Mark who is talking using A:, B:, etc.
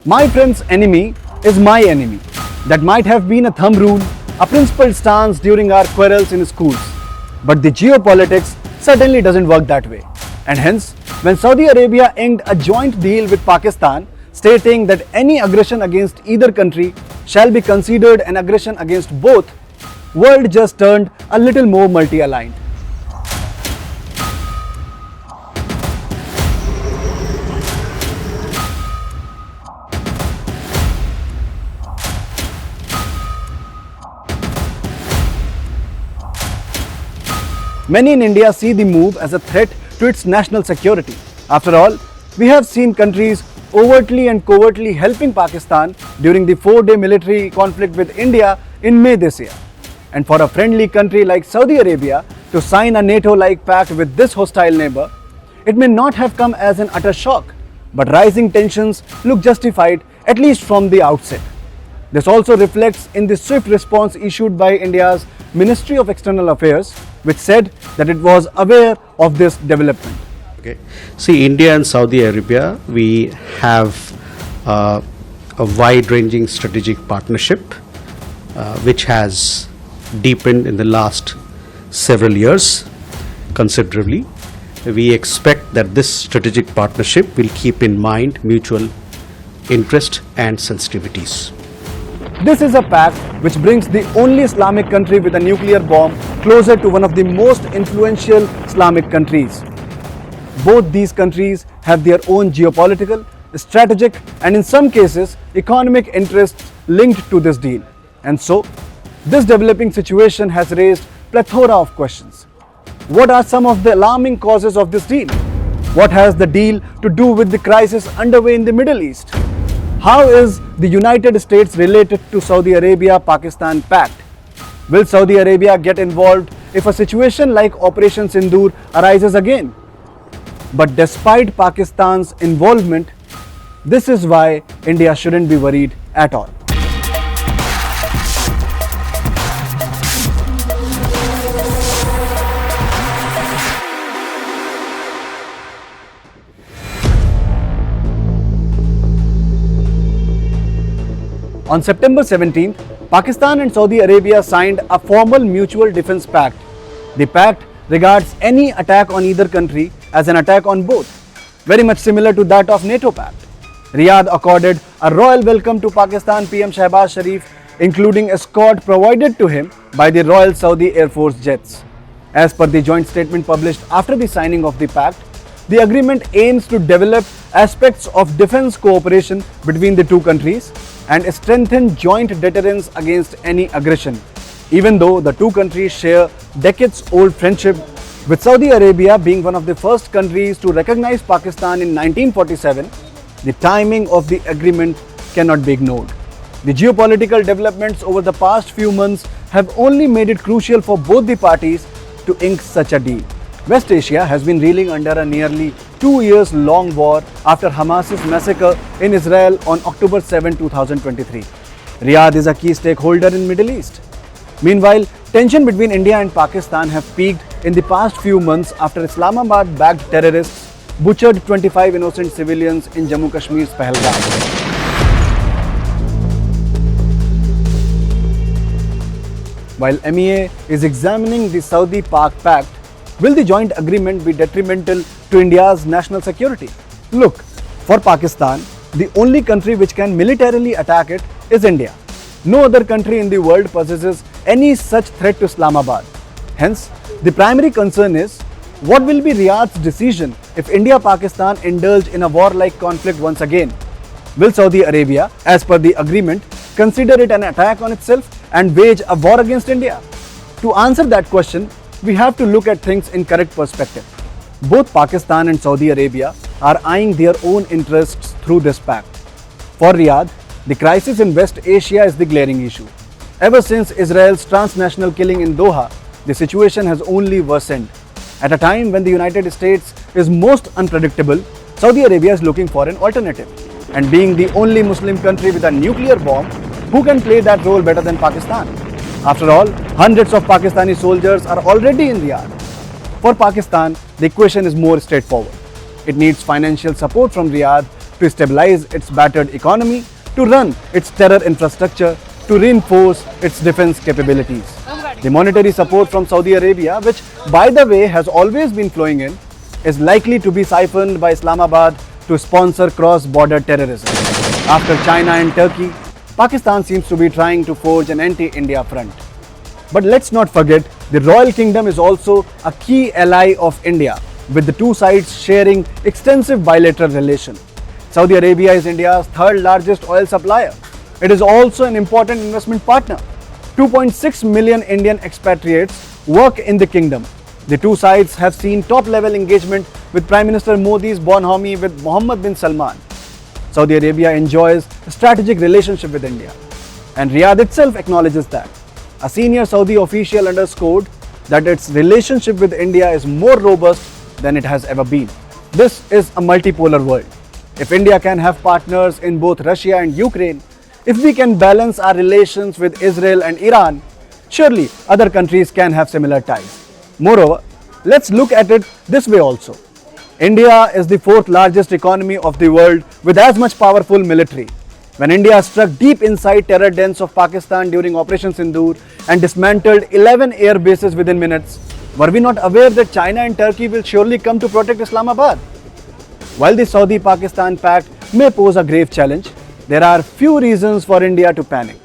A: My friend's enemy is my enemy. That might have been a thumb rule, a principled stance during our quarrels in schools. But the geopolitics certainly doesn't work that way. And hence, when Saudi Arabia inked a joint deal with Pakistan, stating that any aggression against either country shall be considered an aggression against both, world just turned a little more multi-aligned. Many in India see the move as a threat to its national security. After all, we have seen countries overtly and covertly helping Pakistan during the 4-day military conflict with India in May this year. And for a friendly country like Saudi Arabia to sign a NATO-like pact with this hostile neighbor, it may not have come as an utter shock, but rising tensions look justified, at least from the outset. This also reflects in the swift response issued by India's Ministry of External Affairs, which said that it was aware of this development.
B: Okay. See, India and Saudi Arabia, we have a wide-ranging strategic partnership which has deepened in the last several years considerably. We expect that this strategic partnership will keep in mind mutual interest and sensitivities.
A: This is a pact which brings the only Islamic country with a nuclear bomb closer to one of the most influential Islamic countries. Both these countries have their own geopolitical, strategic, and in some cases, economic interests linked to this deal. And so, this developing situation has raised plethora of questions. What are some of the alarming causes of this deal? What has the deal to do with the crisis underway in the Middle East? How is the United States related to Saudi Arabia-Pakistan pact? Will Saudi Arabia get involved if a situation like Operation Sindoor arises again? But despite Pakistan's involvement, this is why India shouldn't be worried at all. On September 17th, Pakistan and Saudi Arabia signed a formal mutual defense pact. The pact regards any attack on either country as an attack on both, very much similar to that of NATO pact. Riyadh accorded a royal welcome to Pakistan PM Shehbaz Sharif, including escort provided to him by the Royal Saudi Air Force jets. As per the joint statement published after the signing of the pact, the agreement aims to develop aspects of defense cooperation between the two countries and strengthen joint deterrence against any aggression. Even though the two countries share decades-old friendship, with Saudi Arabia being one of the first countries to recognize Pakistan in 1947, the timing of the agreement cannot be ignored. The geopolitical developments over the past few months have only made it crucial for both the parties to ink such a deal. West Asia has been reeling under a nearly 2 years long war after Hamas's massacre in Israel on October 7, 2023. Riyadh is a key stakeholder in Middle East. Meanwhile, tension between India and Pakistan have peaked in the past few months after Islamabad-backed terrorists butchered 25 innocent civilians in Jammu Kashmir's Pahalgam. While MEA is examining the Saudi-Pak pact, will the joint agreement be detrimental to India's national security? Look, for Pakistan, the only country which can militarily attack it is India. No other country in the world possesses any such threat to Islamabad. Hence, the primary concern is, what will be Riyadh's decision if India-Pakistan indulge in a war-like conflict once again? Will Saudi Arabia, as per the agreement, consider it an attack on itself and wage a war against India? To answer that question, we have to look at things in correct perspective. Both Pakistan and Saudi Arabia are eyeing their own interests through this pact. For Riyadh, the crisis in West Asia is the glaring issue. Ever since Israel's transnational killing in Doha, the situation has only worsened. At a time when the United States is most unpredictable, Saudi Arabia is looking for an alternative. And being the only Muslim country with a nuclear bomb, who can play that role better than Pakistan? After all, hundreds of Pakistani soldiers are already in Riyadh. For Pakistan, the equation is more straightforward. It needs financial support from Riyadh to stabilize its battered economy, to run its terror infrastructure, to reinforce its defense capabilities. The monetary support from Saudi Arabia, which by the way has always been flowing in, is likely to be siphoned by Islamabad to sponsor cross-border terrorism. After China and Turkey, Pakistan seems to be trying to forge an anti-India front. But let's not forget, the Royal Kingdom is also a key ally of India, with the two sides sharing extensive bilateral relations. Saudi Arabia is India's third largest oil supplier. It is also an important investment partner. 2.6 million Indian expatriates work in the kingdom. The two sides have seen top-level engagement with Prime Minister Modi's bonhomie with Mohammed bin Salman. Saudi Arabia enjoys a strategic relationship with India, and Riyadh itself acknowledges that. A senior Saudi official underscored that its relationship with India is more robust than it has ever been. This is a multipolar world. If India can have partners in both Russia and Ukraine, if we can balance our relations with Israel and Iran, surely other countries can have similar ties. Moreover, let's look at it this way also. India is the fourth largest economy of the world with as much powerful military. When India struck deep inside terror dens of Pakistan during Operation Sindoor and dismantled 11 air bases within minutes, were we not aware that China and Turkey will surely come to protect Islamabad? While the Saudi-Pakistan pact may pose a grave challenge, there are few reasons for India to panic.